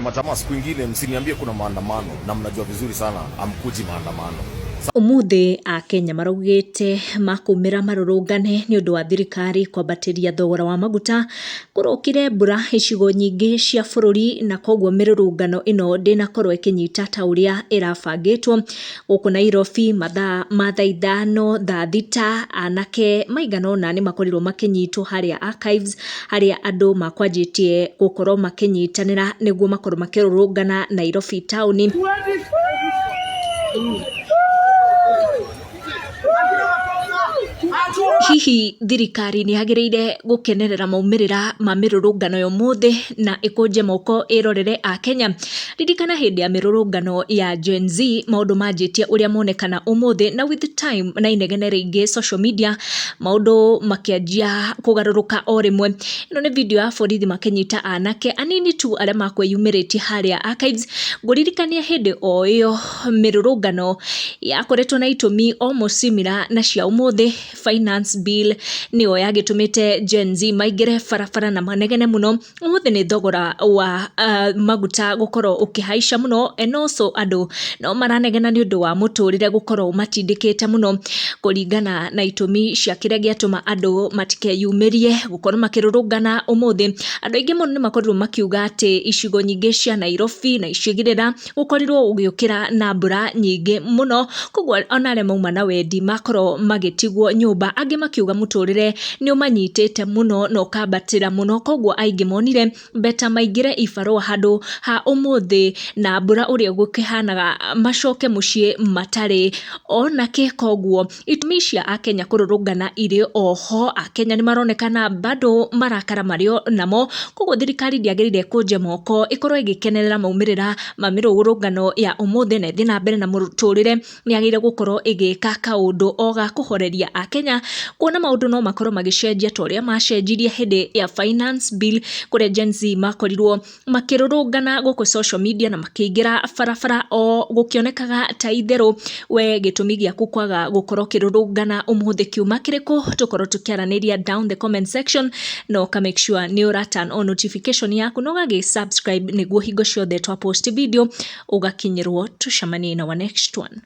Matamaa siku ingine msiniambie kuna maandamano na mnajua vizuri sana amkuji maandamano. Umuthi Akenya maraugite makumira marurungane ni undu wa thirikari kwambatiria thogora wa maguta kurukire mbura icigo nyingi cia bururi na koguo mirurungano ino ndinakorwo ikinyita ta uria irabangitwo guku Nairobi mathaa ma thaa ithano thaa thita anake maigana ona ni makorirwo makinyitwo haria archives haria andu makwanjitie gukorwo makinyitanira niguo makorwo makirurungana Nairobi town. Hihi thirikari ni yagireire gukenerera maumirira ma mirurungano yo muthi na ikunje moko irorere Akenya? Ririkana hindi ya mirurungano ya Gen Z maundu manjitie uria monekana umuthi na with time na inegene ringi social media maundu makianjia kugaruruka o rimwe. Ino ni video ya borithi makinyita anake anini tu aria makwiyumiritie haria archives. Nguririkania hindi o iyo mirurungano yakoretwo na itumi almost similar na cia umuthi. Finance bill niyo yagitumite Gen Z maigire farafara na manegene muno. Umuthi ni thogora wa maguta gukorwo ukihaica muno and also andu no maranegena ni undu wa muturire gukorwo matindikite muno kuringana na itumi cia kiria giatuma andu matikeyumirie gukorwo makirurungana umuthi. Andu aingi muno ni makorirwo makiuga ati icigo nyingi cia Nairobi na icigirira gukorirwo ugiukira na mbura nyingi muno koguo ona aria mauma na wendi makorwo magitigwo nyumba. Angi makiuga muturire ni umanyitite muno no kambatira muno koguo aingi monire beta maigire ibarua handu ha umuthi na mbura uria gukihanaga macoke mucie matari ona ke. Koguo itumi cia Akenya kururungana iri oho. Akenya ni maronekana bado marakara mario namo koguo thirikari ndiagirire kunje moko ikorwo igikenerera maumirira ma mirurungano ya umuthi na thina mbere na muturire. Ni agire gukorwo igika kaundu oga kuhoreria Akenya kuona maundu no makorwo magicenjia ta uria macenjirie hindi ya finance bill kuria Gen Z makorirwo makirurungana guku social media na makiingira farafara o gukionekaga ta itheru. We gitumi giaku kwaga gukorwo kirurungana umuthi kiuma kiriku tukorwo tukiaraniria down the comment section no ka make sure ni ura turn on notification yaku no gagi subscribe niguo hingo ciothe twa post video ugakinyirwo. Tucemanie na wa next one.